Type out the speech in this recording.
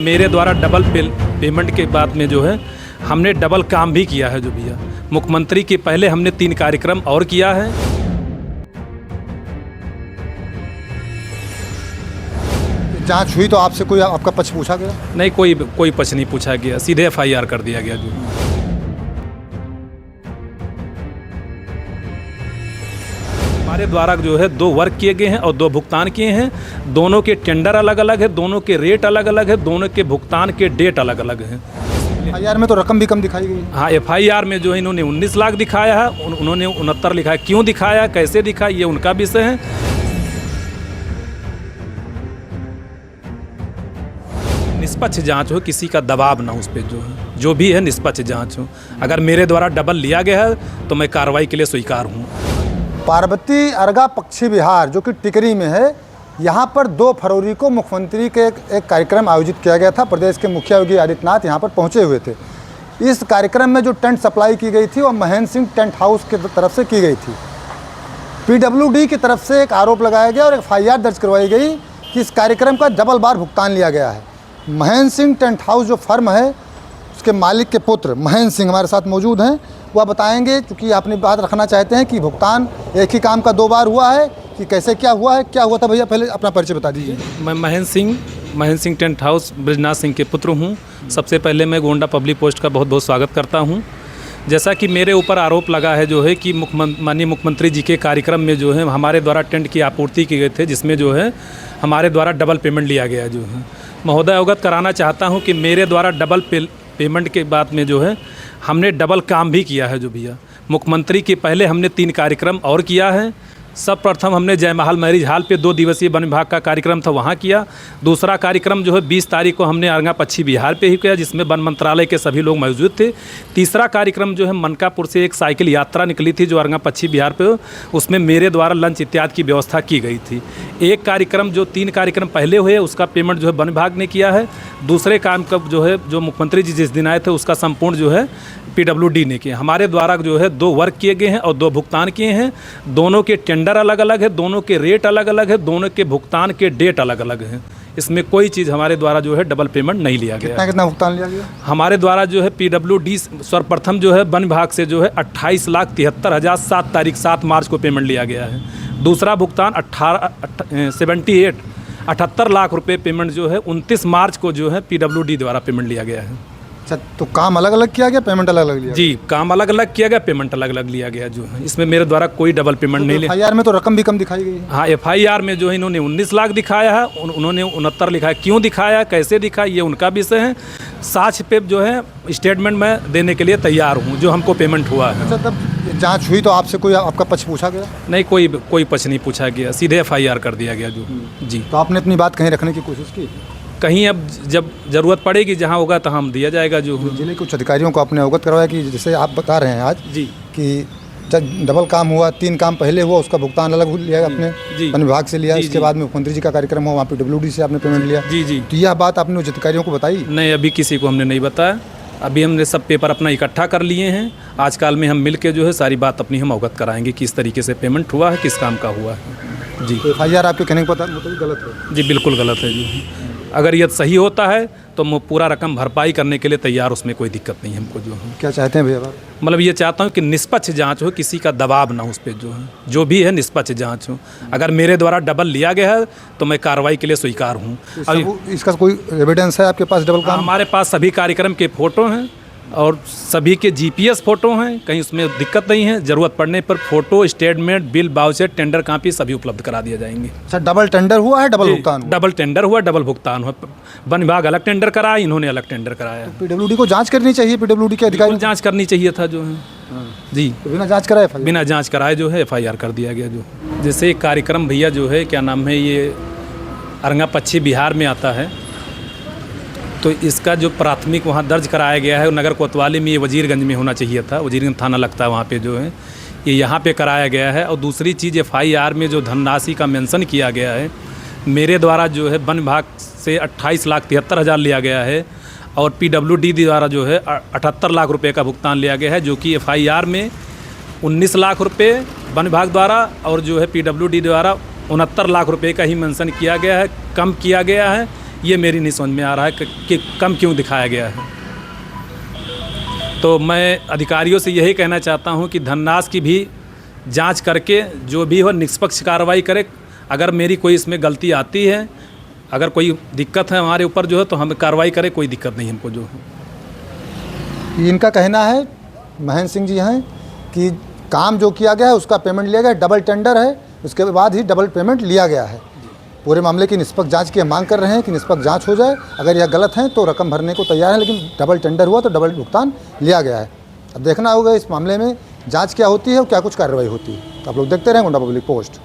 मेरे द्वारा double payment के बाद में जो है हमने डबल काम भी किया है। जो भैया मुख्यमंत्री के पहले हमने 3 कार्यक्रम और किया है। जांच हुई तो आपसे कोई आपका पक्ष पूछा गया? नहीं, कोई पक्ष नहीं पूछा गया, सीधे FIR कर दिया गया। जो हमारे द्वारा जो है 2 वर्क किए गए हैं और 2 भुगतान किए हैं। दोनों के टेंडर अलग अलग है, दोनों के रेट अलग अलग है, दोनों के भुगतान के डेट अलग अलग हैं। FIR में तो रकम भी कम दिखाई गई। हाँ, FIR में जो है इन्होंने 19 लाख दिखाया है, उन्होंने 69 लिखा है। क्यों दिखाया, कैसे दिखाया, ये उनका विषय है। निष्पक्ष जांच हो, किसी का दबाव ना उस पर जो भी है निष्पक्ष जांच हो। अगर मेरे द्वारा डबल लिया गया है तो मैं कार्रवाई के लिए स्वीकार हूँ। पार्वती अर्गा पक्षी विहार जो कि टिकरी में है, यहाँ पर 2 फरवरी को मुख्यमंत्री के एक कार्यक्रम आयोजित किया गया था। प्रदेश के मुखिया योगी आदित्यनाथ यहाँ पर पहुँचे हुए थे। इस कार्यक्रम में जो टेंट सप्लाई की गई थी वो महेंद्र सिंह टेंट हाउस की तरफ से की गई थी। PWD की तरफ से एक आरोप लगाया गया और एक FIR दर्ज करवाई गई कि इस कार्यक्रम का डबल बार भुगतान लिया गया है। महेंद्र सिंह टेंट हाउस जो फर्म है, उसके मालिक के पुत्र महेंद्र सिंह हमारे साथ मौजूद हैं। वह बताएंगे, क्योंकि अपनी बात रखना चाहते हैं कि भुगतान एक ही काम का 2 बार हुआ है कि कैसे क्या हुआ है। क्या हुआ था भैया, पहले अपना परिचय बता दीजिए। मैं महेंद्र सिंह टेंट हाउस ब्रजनाथ सिंह के पुत्र हूँ। सबसे पहले मैं गोंडा पब्लिक पोस्ट का बहुत बहुत स्वागत करता हूँ। जैसा कि मेरे ऊपर आरोप लगा है जो है कि माननीय मुख्यमंत्री जी के कार्यक्रम में जो है हमारे द्वारा टेंट की आपूर्ति की गए थे, जिसमें जो है हमारे द्वारा डबल पेमेंट लिया गया। जो है महोदय अवगत कराना चाहता हूँ कि मेरे द्वारा डबल पेमेंट के बाद में जो है हमने डबल काम भी किया है। जो भैया मुख्यमंत्री के पहले हमने 3 कार्यक्रम और किया है। सर्वप्रथम हमने जयमहल मैरिज हॉल पे 2 दिवसीय वन विभाग का कार्यक्रम था, वहाँ किया। दूसरा कार्यक्रम जो है 20 तारीख को हमने अर्गा पक्षी बिहार पे ही किया, जिसमें वन मंत्रालय के सभी लोग मौजूद थे। तीसरा कार्यक्रम जो है मनकापुर से एक साइकिल यात्रा निकली थी जो अर्गा पक्षी बिहार पे, उसमें मेरे द्वारा लंच इत्यादि की व्यवस्था की गई थी। एक कार्यक्रम जो 3 कार्यक्रम पहले हुए उसका पेमेंट जो है वन विभाग ने किया है। दूसरे काम का जो है जो मुख्यमंत्री जी जिस दिन आए थे उसका संपूर्ण जो है PWD ने किया। हमारे द्वारा जो है 2 वर्क किए गए हैं और 2 भुगतान किए हैं। दोनों के टेंडर अलग अलग है, दोनों के रेट अलग अलग है, दोनों के भुगतान के डेट अलग अलग हैं। इसमें कोई चीज़ हमारे द्वारा जो है डबल पेमेंट नहीं लिया गया। कितना भुगतान लिया गया? हमारे द्वारा जो है PWD सर्वप्रथम जो है वन विभाग से जो है 28,73,000 7 मार्च को पेमेंट लिया गया है। दूसरा भुगतान 78 लाख रुपए पेमेंट जो है 29 मार्च को जो है PWD द्वारा पेमेंट लिया गया है। अच्छा, तो काम अलग अलग किया गया, पेमेंट अलग अलग लिया? जी, काम अलग अलग किया गया, पेमेंट अलग अलग लिया गया। जो है इसमें मेरे द्वारा कोई डबल पेमेंट नहीं लिया। FIR में तो रकम भी कम दिखाई गई। हाँ, FIR में जो है इन्होंने 19 लाख दिखाया है, उन्होंने 69 लिखा है। क्यों दिखाया, कैसे दिखाया, ये उनका विषय है। साक्ष्य पे जो है स्टेटमेंट में देने के लिए तैयार हूँ जो हमको पेमेंट हुआ है। अच्छा, तब जांच हुई तो आपसे कोई आपका पक्ष पूछा गया? नहीं, कोई पक्ष नहीं पूछा गया, सीधे FIR कर दिया गया। जो जी, तो आपने अपनी बात कहीं रखने की कोशिश की? कहीं अब जब ज़रूरत पड़ेगी जहाँ होगा तो हम दिया जाएगा। जो जिले के कुछ अधिकारियों को आपने अवगत करवाया कि जैसे आप बता रहे हैं आज जी कि जब डबल काम हुआ, 3 काम पहले हुआ, उसका भुगतान अलग लिया आपने वन विभाग से लिया। इसके बाद में मुख्यमंत्री जी का कार्यक्रम हुआ, वहाँ PWD से आपने पेमेंट लिया। जी। तो यह बात आपने उच्च अधिकारियों को बताई? नहीं, अभी किसी को हमने नहीं बताया। अभी हमने सब पेपर अपना इकट्ठा कर लिए हैं। आजकल में हम मिल के जो है सारी बात अपनी हम अवगत कराएंगे किस तरीके से पेमेंट हुआ है, किस काम का हुआ है। जी, तो FIR आपके कहने का मतलब गलत है? जी, बिल्कुल गलत है। जी, अगर यह सही होता है तो मैं पूरा रकम भरपाई करने के लिए तैयार, उसमें कोई दिक्कत नहीं हमको। जो है क्या चाहते हैं भैया? मतलब ये चाहता हूँ कि निष्पक्ष जांच हो, किसी का दबाव ना उस पर जो भी है निष्पक्ष जांच हो। अगर मेरे द्वारा डबल लिया गया है तो मैं कार्रवाई के लिए स्वीकार हूँ। इसका कोई एविडेंस है आपके पास डबल काम? हमारे पास सभी कार्यक्रम के फ़ोटो हैं और सभी के GPS फ़ोटो हैं, कहीं उसमें दिक्कत नहीं है। ज़रूरत पड़ने पर photo, statement, bill, voucher, tender copy सभी उपलब्ध करा दिए जाएंगे। अच्छा, डबल टेंडर हुआ है, डबल भुगतान हुआ? डबल टेंडर हुआ, डबल भुगतान हुआ। वन विभाग अलग टेंडर कराया, इन्होंने अलग टेंडर कराया। तो PWD को जांच करनी चाहिए, PWD के अधिकारी जांच करनी चाहिए था। जो है जी, तो बिना जांच कराए बिना जांच कराए जो है FIR कर दिया गया। जो जैसे एक कार्यक्रम भैया जो है क्या नाम है, ये अर्गा पक्षी बिहार में आता है, तो इसका जो प्राथमिक वहाँ दर्ज कराया गया है नगर कोतवाली में, ये वजीरगंज में होना चाहिए था। वजीरगंज थाना लगता है वहाँ पे, जो है ये यहाँ पे कराया गया है। और दूसरी चीज़ FIR में जो धनराशि का मेंशन किया गया है, मेरे द्वारा जो है वन विभाग से 28,73,000 लिया गया है और PWD द्वारा जो है 78 लाख रुपये का भुगतान लिया गया है, जो कि FIR में 19 लाख रुपये वन विभाग द्वारा और जो है PWD द्वारा 69 लाख रुपये का ही मेंशन किया गया है। कम किया गया है ये मेरी नहीं समझ में आ रहा है कि कम क्यों दिखाया गया है। तो मैं अधिकारियों से यही कहना चाहता हूँ कि धनराशि की भी जांच करके जो भी हो निष्पक्ष कार्रवाई करे। अगर मेरी कोई इसमें गलती आती है, अगर कोई दिक्कत है हमारे ऊपर जो है, तो हम कार्रवाई करें, कोई दिक्कत नहीं हमको जो है। इनका कहना है, महेंद्र सिंह जी हैं, कि काम जो किया गया है उसका पेमेंट लिया गया, डबल टेंडर है, उसके बाद ही डबल पेमेंट लिया गया है। पूरे मामले की निष्पक्ष जांच की हम मांग कर रहे हैं कि निष्पक्ष जांच हो जाए। अगर यह गलत है तो रकम भरने को तैयार है, लेकिन डबल टेंडर हुआ तो डबल भुगतान लिया गया है। अब देखना होगा इस मामले में जांच क्या होती है और क्या कुछ कार्रवाई होती है। तो आप लोग देखते रहें गोंडा पब्लिक पोस्ट।